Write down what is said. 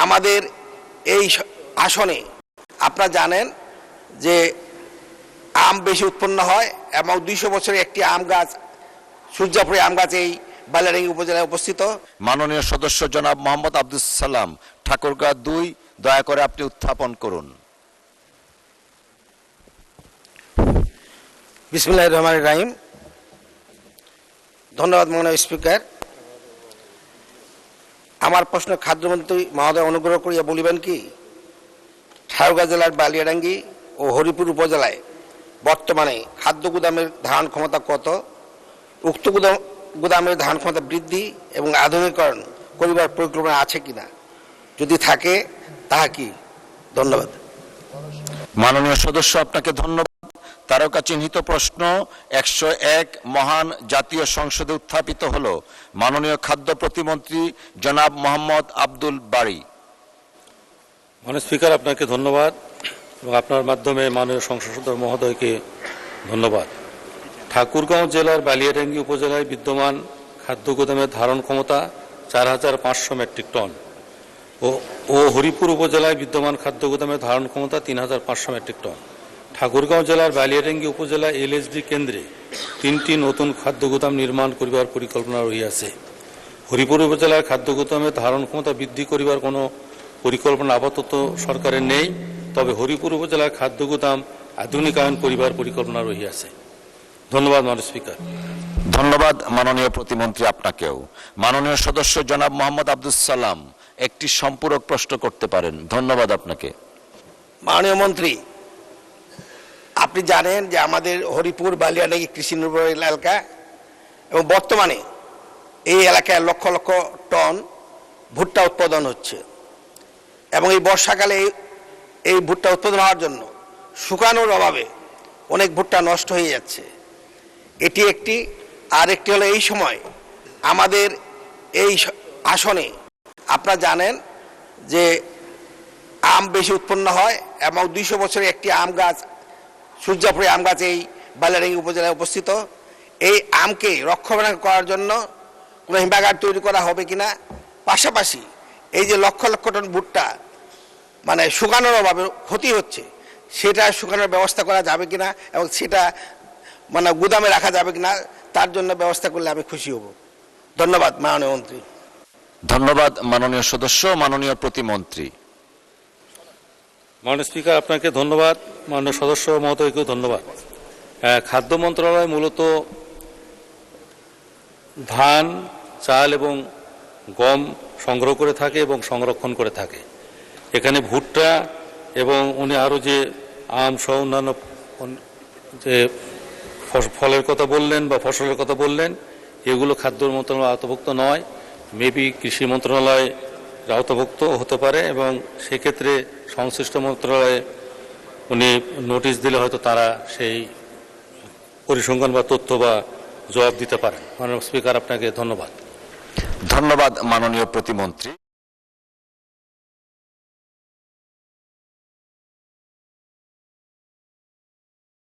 আমাদের এই আসনে আপনারা জানেন যে আম বেশি উৎপন্ন হয় এবং 200 বছরের একটি আম গাছ সূর্যাপুরে আম গাছ এই বালিয়াডাঙ্গি উপজেলায় অবস্থিত। মাননীয় সদস্য জনাব মোহাম্মদ আব্দুল সালাম, ঠাকুরগাঁ 2, দয়া করে আপনি উত্থাপন করুন। বিসমিল্লাহির রহমানির রহিম। ধন্যবাদ মাননীয় স্পিকার। আমার প্রশ্ন খাদ্যমন্ত্রী মহোদয় অনুগ্রহ করিয়া বলিবেন কি, ঠাকুরগাঁ জেলার বালিয়াডাঙ্গি ও হরিপুর উপজেলায় বর্তমানে খাদ্য গুদামের ধারণ ক্ষমতা কত? উক্ত গুদামের ধারণ ক্ষমতা বৃদ্ধি এবং আধুনিকরণ করিবার পরিকল্পনা আছে কিনা, যদি থাকে তাহা কি? ধন্যবাদ। মাননীয় সদস্য, আপনাকে ধন্যবাদ। তারকা চিহ্নিত প্রশ্ন 101 মহান জাতীয় সংসদে উত্থাপিত হলো। মাননীয় খাদ্য প্রতিমন্ত্রী জনাব মোহাম্মদ আব্দুল বারী। মাননীয় স্পিকার, আপনাকে ধন্যবাদ এবং আপনার মাধ্যমে মাননীয় সংসদ সদস্য মহোদয়কে ধন্যবাদ। ঠাকুরগাঁও জেলার বালিয়াডাঙ্গি উপজেলায় বিদ্যমান খাদ্য গুদামের ধারণ ক্ষমতা 4500 মেট্রিক টন ও হরিপুর উপজেলায় বিদ্যমান খাদ্য গুদামের ধারণ ক্ষমতা 3500 মেট্রিক টন। ঠাকুরগাঁও জেলার বালিয়াডাঙ্গি উপজেলা এলএসডি কেন্দ্রে 3টি নতুন খাদ্য গুদাম নির্মাণ করিবার পরিকল্পনা রহিয়াছে। হরিপুর উপজেলার খাদ্য গুদামের ধারণ ক্ষমতা বৃদ্ধি করিবার কোনো পরিকল্পনা আপাতত সরকারের নেই, তবে হরিপুর উপজেলার খাদ্য গুদাম আধুনিকায়ন করিবার পরিকল্পনা রহিয়াছে। ধন্যবাদ মাননীয় স্পিকার। ধন্যবাদ মাননীয় প্রতিমন্ত্রী আপনাকেও। মাননীয় সদস্য জনাব মোহাম্মদ আব্দুল সালাম একটি সম্পূরক প্রশ্ন করতে পারেন। ধন্যবাদ আপনাকে। মাননীয় মন্ত্রী, আপনি জানেন যে আমাদের হরিপুর বালিয়াডাঙ্গি কৃষি নির্ভর এলাকা এবং বর্তমানে এই এলাকায় লক্ষ লক্ষ টন ভুট্টা উৎপাদন হচ্ছে এবং এই বর্ষাকালে এই ভুট্টা উৎপাদন হওয়ার জন্য শুকানোর অভাবে অনেক ভুট্টা নষ্ট হয়ে যাচ্ছে। এটি একটি। আর একটি হলো, এই সময় আমাদের এই আসনে আপনারা জানেন যে আম বেশি উৎপন্ন হয় এবং 200 বছরের একটি আম গাছ সূর্যাপুরে আম গাছ এই বালিয়াডাঙ্গি উপজেলায় অবস্থিত। এই আমকে রক্ষণাবেক্ষণ করার জন্য কোনো হিমাগার তৈরি করা হবে কিনা, পাশাপাশি এই যে লক্ষ লক্ষ টন ভুট্টা মানে শুকানোর অভাবে ক্ষতি হচ্ছে, সেটা শুকানোর ব্যবস্থা করা যাবে কিনা এবং সেটা মানে গুদামে রাখা যাবে কিনা, তার জন্য ব্যবস্থা করলে আমি খুশি হব। ধন্যবাদ মাননীয় মন্ত্রী। ধন্যবাদ মাননীয় সদস্য। মাননীয় প্রতিমন্ত্রী। মাননীয় স্পিকার, আপনাকে ধন্যবাদ। মাননীয় সদস্য মহোদয়কেও ধন্যবাদ। খাদ্য মন্ত্রণালয় মূলত ধান, চাল এবং গম সংগ্রহ করে থাকে এবং সংরক্ষণ করে থাকে। এখানে ভুট্টা এবং উনি আরও যে আম সহ অন্যান্য যে ফলের কথা বললেন বা ফসলের কথা বললেন, এগুলো খাদ্য মন্ত্রণালয় আওতাভুক্ত নয়, মেবি কৃষি মন্ত্রণালয় আওতাভুক্ত হতে পারে এবং সেক্ষেত্রে সংশ্লিষ্ট মন্ত্রণালয়ে উনি নোটিশ দিলে হয়তো তারা সেই পরিসংখ্যান বা তথ্য বা জবাব দিতে পারেন। মাননীয় স্পিকার, আপনাকে ধন্যবাদ। ধন্যবাদ মাননীয় প্রতিমন্ত্রী।